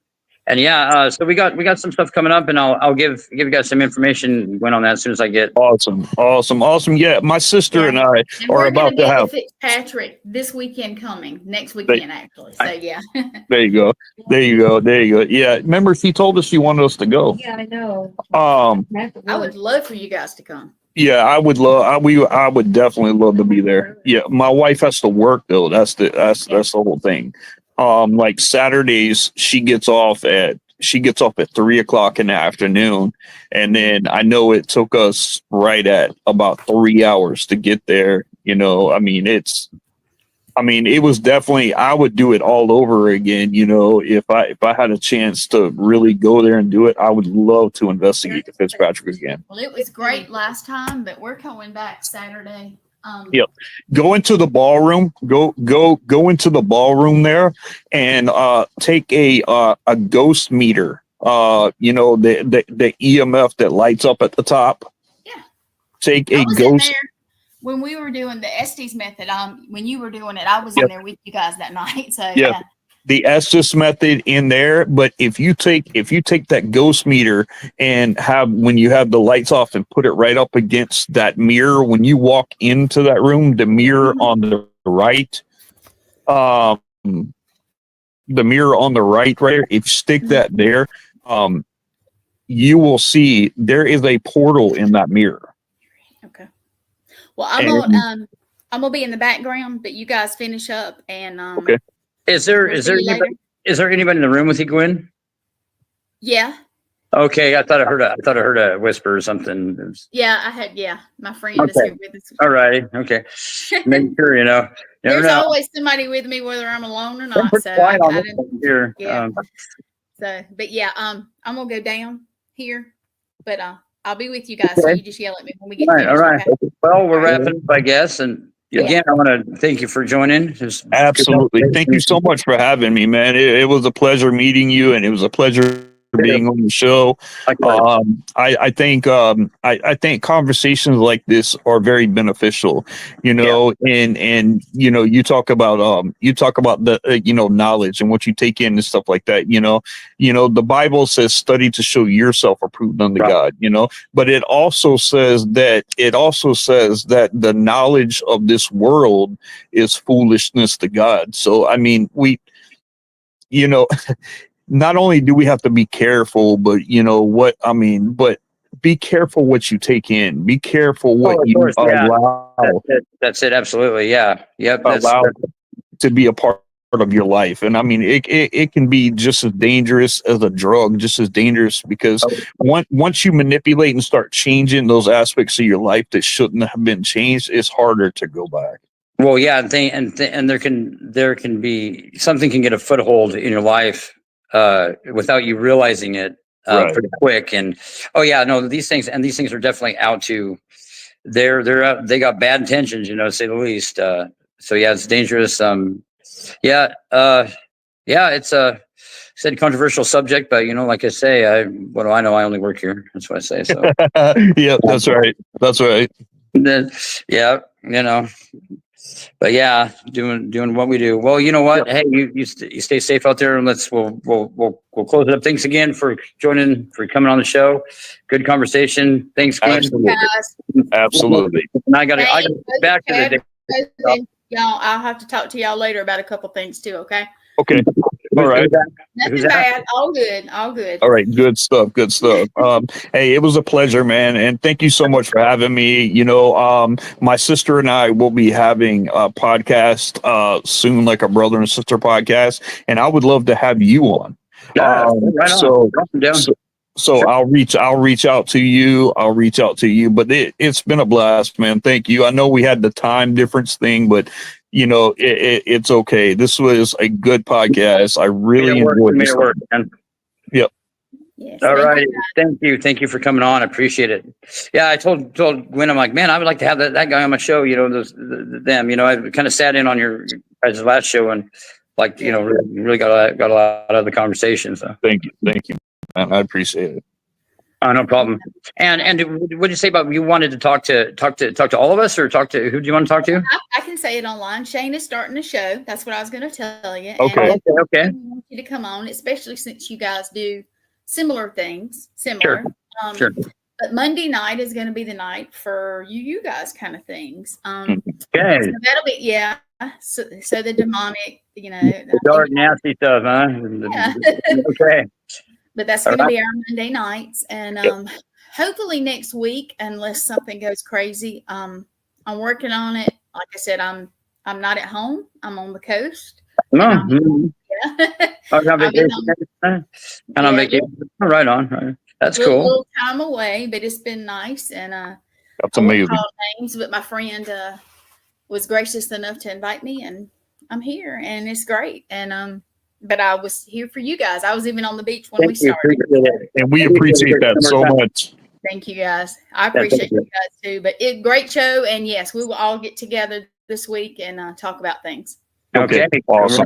So we got some stuff coming up, and I'll give you guys some information on that as soon as I get. Awesome. Yeah, my sister and I are about to have Fitzpatrick this weekend coming, next weekend actually. So yeah. There you go. Yeah, remember she told us she wanted us to go. Yeah, I know. I would love for you guys to come. Yeah, I would definitely love to be there. Yeah, my wife has to work though. That's the whole thing. Like Saturdays, she gets off at 3:00 in the afternoon, and then I know it took us right at about 3 hours to get there. It was definitely, I would do it all over again. If I had a chance to really go there and do it, I would love to investigate the Fitzpatrick again. Well, it was great last time, but we're going back Saturday. Yep. Go into the ballroom. Go into the ballroom there, and take a ghost meter. The EMF that lights up at the top. Yeah. Take a ghost. When we were doing the Estes method, when you were doing it, I was in there with you guys that night. So yeah. The Estes method in there, but if you take that ghost meter and when you have the lights off and put it right up against that mirror, when you walk into that room, the mirror on the right, right there, if you stick that there, you will see there is a portal in that mirror. Okay. Well, I'm gonna be in the background, but you guys finish up and okay. Is there anybody in the room with you, Gwen? Yeah. Okay, I thought I heard a whisper or something. Yeah, my friend is here with us. All right, okay. Make sure there's always somebody with me, whether I'm alone or not. So here. Yeah. But yeah, I'm gonna go down here, but I'll be with you guys. Okay. So you just yell at me when we get finished. All right. Okay? Well, we're wrapping up, I guess, and. Again, I want to thank you for joining. Absolutely. Thank you so much for having me, man. It was a pleasure meeting you, and it was a pleasure being on the show. I think conversations like this are very beneficial, and you talk about the knowledge and what you take in and stuff like that. The Bible says study to show yourself approved unto God, but it also says that the knowledge of this world is foolishness to God. So not only do we have to be careful, but but be careful what you take in. Be careful what you allow. That's it. Absolutely. Yeah. Yep. Allow to be a part of your life. And it can be just as dangerous as a drug, just as dangerous, because once you manipulate and start changing those aspects of your life that shouldn't have been changed, it's harder to go back. Well, yeah. And there can be something can get a foothold in your life without you realizing it pretty quick. And these things are definitely out to they got bad intentions, to say the least. So yeah, it's dangerous. It's a controversial subject, but like I say, what do I know? I only work here. That's what I say. So yeah, that's right. Then, but yeah, doing what we do. Well, you know what? Hey, you stay safe out there, and we'll close it up. Thanks again for coming on the show. Good conversation. Thanks, Glenn. Absolutely. And I got back to the y'all. I'll have to talk to y'all later about a couple things too. Okay. Okay. All right. Nothing bad. All good. All right. Good stuff. Hey, it was a pleasure, man. And thank you so much for having me. My sister and I will be having a podcast soon, like a brother and sister podcast. And I would love to have you on. So I'll reach out to you. But it's been a blast, man. Thank you. I know we had the time difference thing, but it's okay. This was a good podcast. I really enjoyed it. Man. Yep. Yes. All thank right. you. Thank you for coming on. I appreciate it. Yeah, I told Gwen, I'm like, man, I would like to have that guy on my show. You know, them. You know, I kind of sat in on your guys' last show and like, you know, really got a lot out of the conversation. So Thank you, man. I appreciate it. oh, no problem. And what did you say about you wanted to talk to all of us, or talk to who do you want to talk to? I can say it online. Shane is starting the show. That's what I was going to tell you. Okay. And Okay. I want you to come on, especially since you guys do similar things. Sure. Sure. But Monday night is going to be the night for you guys kind of things. Okay. So that'll be So the demonic, you know, The dark, nasty stuff, huh? Yeah. Okay. But that's going to be our Monday nights, and hopefully next week, unless something goes crazy. I'm working on it. Like I said, I'm not at home. I'm on the coast. No. Yeah. On vacation. On vacation. Right on. That's cool. A little time away, but it's been nice, and That's amazing. I won't call names, but my friend was gracious enough to invite me, and I'm here, and it's great. And but I was here for you guys. I was even on the beach when we started. And we appreciate that so much. Thank you, guys. I appreciate you guys too. But great show, and yes, we will all get together this week and talk about things. Okay. Awesome.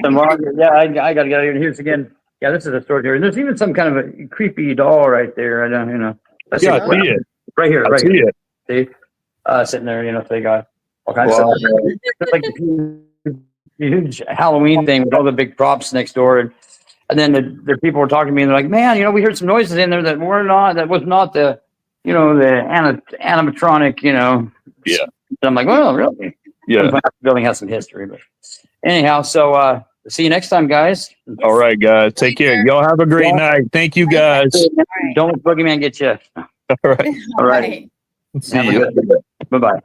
Yeah, I got to get out here. Here's again. Yeah, this is a store here. And there's even some kind of a creepy doll right there. I don't, you know. I see it. Right here. I see it. See? Sitting there, you know, they got all kinds of stuff. It's like a huge Halloween thing with all the big props next door. And then the people were talking to me and they're like, man, you know, we heard some noises in there that was not the, you know, the animatronic, you know. Yeah. So I'm like, well, really? Yeah. The building has some history, but anyhow, so see you next time, guys. All right, guys. Take care. Y'all have a great night. Thank you, guys. Don't let Boogeyman get you. All right. All right. See you. Bye bye.